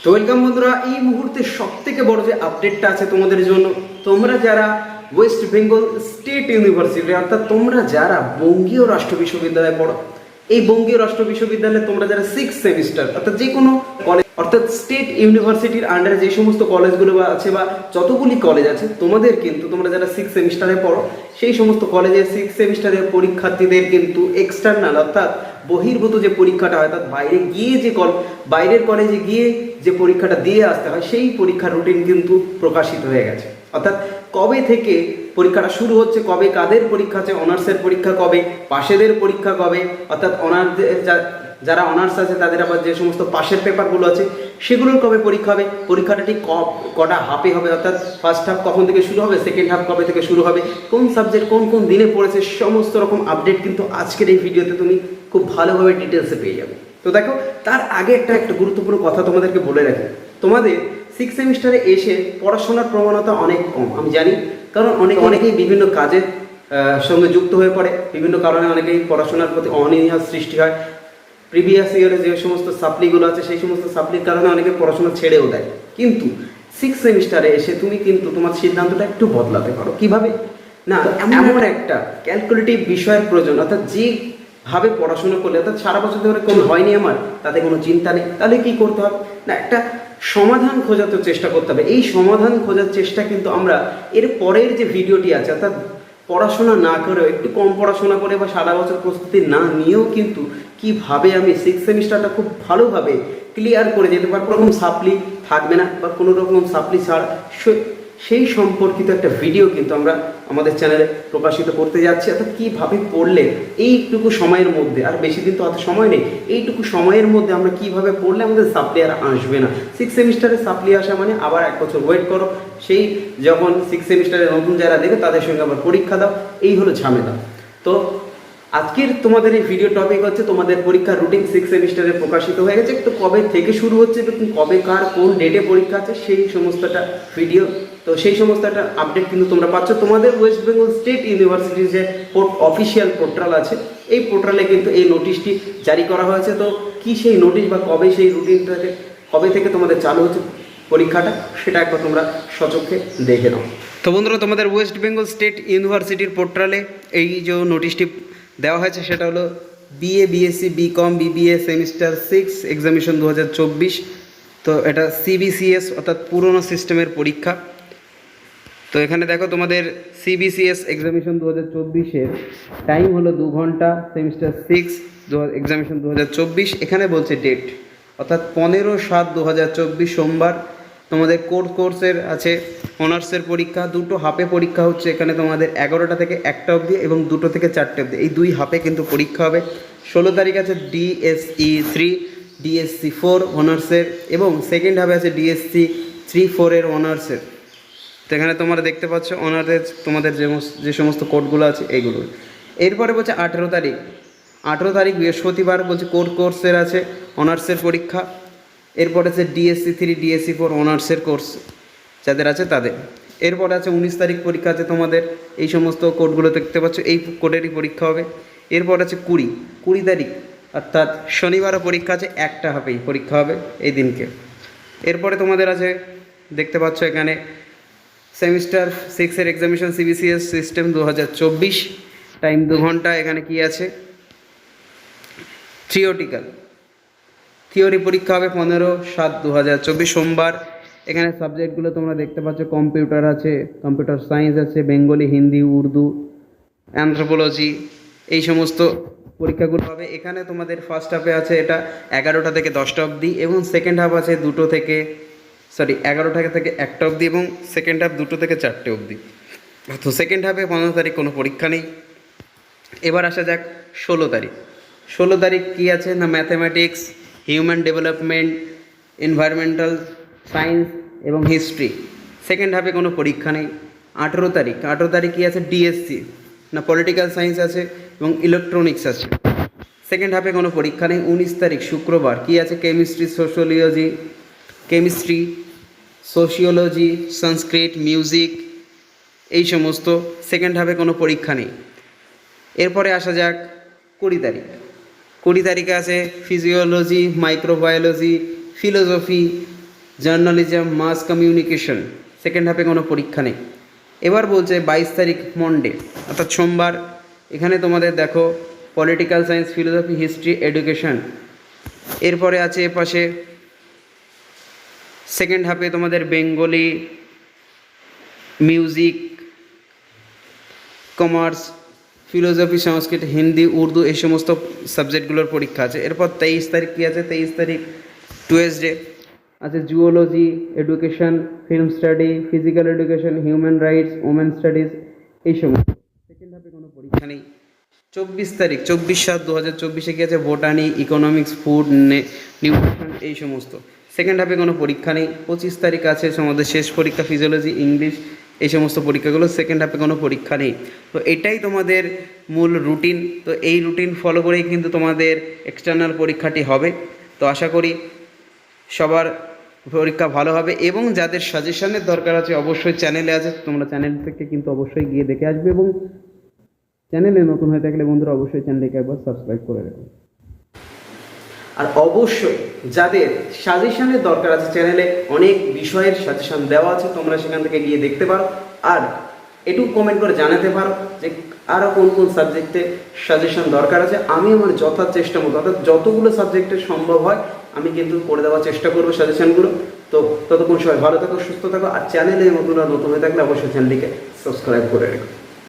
তো ওয়েলকাম বন্ধুরা, এই মুহূর্তে সব থেকে বড় যে আপডেটটা আছে তোমাদের জন্য, তোমরা যারা ওয়েস্ট বেঙ্গল স্টেট ইউনিভার্সিটি অর্থাৎ তোমরা যারা বঙ্গীয় রাষ্ট্র বিশ্ববিদ্যালয়ে পড়ো, এই বঙ্গীয় রাষ্ট্র বিশ্ববিদ্যালয়ে তোমরা যারা 6 সেমিস্টার অর্থাৎ যে কোনো কলেজ অর্থাৎ স্টেট ইউনিভার্সিটির আন্ডারে যে সমস্ত কলেজগুলো আছে বা যতগুলি কলেজ আছে, তোমাদের কিন্তু তোমরা যারা 6 সেমিস্টারে পড়ো সেই সমস্ত কলেজের 6 সেমিস্টারের পরীক্ষার্থীদের কিন্তু এক্সটার্নাল অর্থাৎ বহির্ভূত যে পরীক্ষাটা হয়, অর্থাৎ বাইরে গিয়ে যে বাইরের কলেজে গিয়ে যে পরীক্ষাটা দিয়ে আসতে হয়, সেই পরীক্ষার রুটিন কিন্তু প্রকাশিত হয়ে গেছে। অর্থাৎ কবে থেকে পরীক্ষাটা শুরু হচ্ছে, কবে কাদের পরীক্ষা আছে, অনার্সের পরীক্ষা কবে, পাশেদের পরীক্ষা কবে, অর্থাৎ যারা অনার্স আছে তাদের আবার যে সমস্ত পাশের পেপারগুলো আছে সেগুলোর কবে পরীক্ষা হবে, পরীক্ষাটা ঠিক কটা হাফে হবে, অর্থাৎ ফার্স্ট হাফ কখন থেকে শুরু হবে, সেকেন্ড হাফ কবে থেকে শুরু হবে, কোন সাবজেক্ট কোন কোন দিনে পড়েছে, সমস্ত রকম আপডেট কিন্তু আজকের এই ভিডিওতে তুমি খুব ভালোভাবে ডিটেলসে পেয়ে যাবে। তো দেখো, তার আগে একটা গুরুত্বপূর্ণ কথা তোমাদেরকে বলে রাখি। তোমাদের 6 সেমিস্টারে এসে পড়াশোনার প্রবণতা অনেক কম, আমি জানি, কারণ অনেকেই বিভিন্ন কাজের সঙ্গে যুক্ত হয়ে পড়ে, বিভিন্ন কারণে অনেকেই পড়াশোনার প্রতি অনীহা সৃষ্টি হয়। প্রিভিয়াস ইয়ারে যে সমস্ত সাপ্লিগুলো আছে সেই সমস্ত সাপ্লির কারণে অনেকে পড়াশোনা ছেড়েও দেয়। কিন্তু 6 সেমিস্টারে এসে তুমি কিন্তু তোমার সিদ্ধান্তটা একটু বদলাতে পারো। কিভাবে না, এমন একটা ক্যালকুলেটিভ বিষয়ের প্রয়োজন, অর্থাৎ যেভাবে পড়াশোনা করলে, অর্থাৎ সারা বছর ধরে কোনো হয়নি আমার, তাতে কোনো চিন্তা নেই, তাহলে কি করতে হবে না, একটা সমাধান খোঁজার তো চেষ্টা করতে হবে। এই সমাধান খোঁজার চেষ্টা কিন্তু আমরা এর পরের যে ভিডিওটি আছে, অর্থাৎ পড়াশোনা না করেও, একটু কম পড়াশোনা করে বা সারা বছর প্রস্তুতি না নিয়েও কিন্তু কিভাবে আমি 6 সেমিস্টারটা খুব ভালোভাবে ক্লিয়ার করে যেতে পারবো, কোনো রকম সাপ্লি থাকবে না বা কোনো রকম সাপ্লি ছাড়া, সেই সম্পর্কিত একটা ভিডিও কিন্তু আমরা আমাদের চ্যানেলে প্রকাশিত করতে যাচ্ছি। অর্থাৎ কীভাবে পড়লে এইটুকু সময়ের মধ্যে, আর বেশি দিন তো অত সময় নেই, এইটুকু সময়ের মধ্যে আমরা কিভাবে পড়লে আমাদের সাপ্লি আর আসবে না। 6 সেমিস্টারে সাপ্লি আসা মানে আবার 1 বছর ওয়েট করো, সেই যখন 6 সেমিস্টারে নতুন যারা দেবে তাদের সঙ্গে আবার পরীক্ষা দাও, এই হলো ঝামেলা। তো আজকের তোমাদের এই ভিডিও টপিক হচ্ছে তোমাদের পরীক্ষার রুটিন 6 সেমিস্টারে প্রকাশিত হয়ে গেছে, তো কবে থেকে শুরু হচ্ছে, কবে কার কোন ডেটে পরীক্ষা আছে, সেই সমস্তটা ভিডিও। তো সেই সমস্ত একটা আপডেট কিন্তু তোমরা পাচ্ছ তোমাদের ওয়েস্ট বেঙ্গল স্টেট ইউনিভার্সিটির যে অফিসিয়াল পোর্টাল আছে, এই পোর্টালে কিন্তু এই নোটিশটি জারি করা হয়েছে। তো কি সেই নোটিশ বা কবে সেই রুটিনটাকে, কবে থেকে তোমাদের চালু হচ্ছে পরীক্ষাটা, সেটা একবার তোমরা সচক্ষে দেখে নাও। তো বন্ধুরা, তোমাদের ওয়েস্ট বেঙ্গল স্টেট ইউনিভার্সিটির পোর্টালে এই যে নোটিশটি দেওয়া হয়েছে সেটা হলো BA, BSc, BCom, BBA semester 6 examination 2024। তো এটা সিবিসিএস অর্থাৎ পুরনো সিস্টেমের পরীক্ষা। তো এখানে দেখো, তোমাদের সিবিসিএস এক্সামিনেশন 2024-এর টাইম হলো 2 ঘন্টা, সেমিস্টার 6 এক্সামিনেশন 2024। এখানে বলছে ডেট অর্থাৎ 15/7/2024 সোমবার। তোমাদের কোর্সের আছে অনার্সের পরীক্ষা, দুটো হাফে পরীক্ষা হচ্ছে এখানে তোমাদের 11টা থেকে 1টা অবধি এবং 2টো থেকে 4টে অবধি, এই 2 হাফে কিন্তু পরীক্ষা হবে। 16 তারিখ আছে ডিএসই 3, ডিএসসি 4 অনার্সের, এবং সেকেন্ড হাফে আছে ডিএসসি 3-4 অনার্সের। তো এখানে তোমরা দেখতে পাচ্ছ অনার্সের তোমাদের যে সমস্ত কোডগুলো আছে এইগুলো। এরপরে বলছে 18 তারিখ বৃহস্পতিবার, বলছে কোর্সের আছে অনার্সের পরীক্ষা। এরপরে আছে ডিএসসি 3, ডিএসসি 4 অনার্সের কোর্স যাদের আছে তাদের। এরপরে আছে 19 তারিখ পরীক্ষা আছে তোমাদের, এই সমস্ত কোডগুলো দেখতে পাচ্ছ, এই কোডেরই পরীক্ষা হবে। এরপর আছে 20 তারিখ অর্থাৎ শনিবারও পরীক্ষা আছে, 1টা হাফেই পরীক্ষা হবে এই দিনকে। এরপরে তোমাদের আছে দেখতে পাচ্ছ এখানে সেমিস্টার 6-এর এক্সামিনেশন সিবিসিএস সিস্টেম 2024, টাইম 2 ঘন্টা। এখানে কি আছে, থিওরি পরীক্ষা হবে 15/7/2024 সোমবার। এখানে সাবজেক্টগুলো তোমরা দেখতে পাচ্ছ, কম্পিউটার আছে, কম্পিউটার সায়েন্স আছে, বেঙ্গলি, হিন্দি, উর্দু, অ্যানথ্রোপোলজি, এই সমস্ত পরীক্ষাগুলো হবে। এখানে তোমাদের ফার্স্ট হাফে আছে এটা 11টা থেকে 10টা অবধি, এবং সেকেন্ড হাফ আছে 11টা থেকে 1টা অবধি, এবং সেকেন্ড হাফ 2টো থেকে 4টে অবধি। তো সেকেন্ড হাফে 15 তারিখ কোনো পরীক্ষা নেই। এবার আসা যাক 16 তারিখ কী আছে না, mathematics, human development, environmental science এবং হিস্ট্রি, সেকেন্ড হাফে কোনো পরীক্ষা নেই। 18 তারিখ কী আছে, ডিএসসি না পলিটিক্যাল সায়েন্স আছে এবং ইলেকট্রনিক্স আছে, সেকেন্ড হাফে কোনো পরীক্ষা নেই। 19 তারিখ শুক্রবার কী আছে, কেমিস্ট্রি, সোশিওলজি, সংস্কৃত, মিউজিক, এই সমস্ত, সেকেন্ড হাফে কোনো পরীক্ষা নেই। এরপরে আসা যাক 20 তারিখে আছে physiology, microbiology, philosophy, journalism, mass communication, second হাফে কোনো পরীক্ষা নেই। এবার বলছে 22 তারিখ মন্ডে অর্থাৎ সোমবার, এখানে তোমাদের দেখো political science, philosophy, history, education. এরপরে আছে এপাশে সেকেন্ড হাফে তোমাদের বেঙ্গলি, মিউজিক, কমার্স, ফিলোসফি, সংস্কৃত, হিন্দি, উর্দু, এই সমস্ত সাবজেক্টগুলোর পরীক্ষা আছে। এরপর 23 তারিখ কী আছে? 23 তারিখ টুয়েসডে আছে zoology, education, film study, physical education, human rights, women studies, এই সমস্ত। সেকেন্ড হাফে কোনো পরীক্ষা নেই। 24 তারিখ 24/7/2024 কী আছে? বোটানি, ইকোনমিক্স, ফুড, নিউট্রিশন, এই সমস্ত। সেকেন্ড হাফে কোনো পরীক্ষা নেই। 25 তারিখ আছে আমাদের শেষ পরীক্ষা, ফিজিওলজি, ইংলিশ, এই সমস্ত পরীক্ষাগুলো। সেকেন্ড হাফে কোনো পরীক্ষা নেই। তো এটাই তোমাদের মূল রুটিন। তো এই রুটিন ফলো করেই কিন্তু তোমাদের এক্সটার্নাল পরীক্ষাটি হবে। তো আশা করি সবার পরীক্ষা ভালো হবে, এবং যাদের সাজেশনের দরকার আছে অবশ্যই চ্যানেলে আছে, তোমরা চ্যানেল থেকে কিন্তু অবশ্যই গিয়ে দেখে আসবে, এবং চ্যানেলে নতুন হয়ে থাকলে বন্ধুরা অবশ্যই চ্যানেলটিকে একবার সাবস্ক্রাইব করে রাখুন। আর অবশ্যই যাদের সাজেশনের দরকার আছে, চ্যানেলে অনেক বিষয়ের সাজেশন দেওয়া আছে, তোমরা সেখান থেকে গিয়ে দেখতে পারো। আর একটু কমেন্ট করে জানাতে পারো যে আরও কোন কোন সাবজেক্টে সাজেশন দরকার আছে। আমি আমার যথাচেষ্টা মতো, অর্থাৎ যতগুলো সাবজেক্টে সম্ভব হয় আমি কিন্তু করে দেওয়ার চেষ্টা করবো সাজেশনগুলো। তো ততক্ষণ সবাই ভালো থাকো, সুস্থ থাকো, আর চ্যানেলে নতুন হয়ে থাকলে অবশ্যই চ্যানেলটিকে সাবস্ক্রাইব করে রাখো।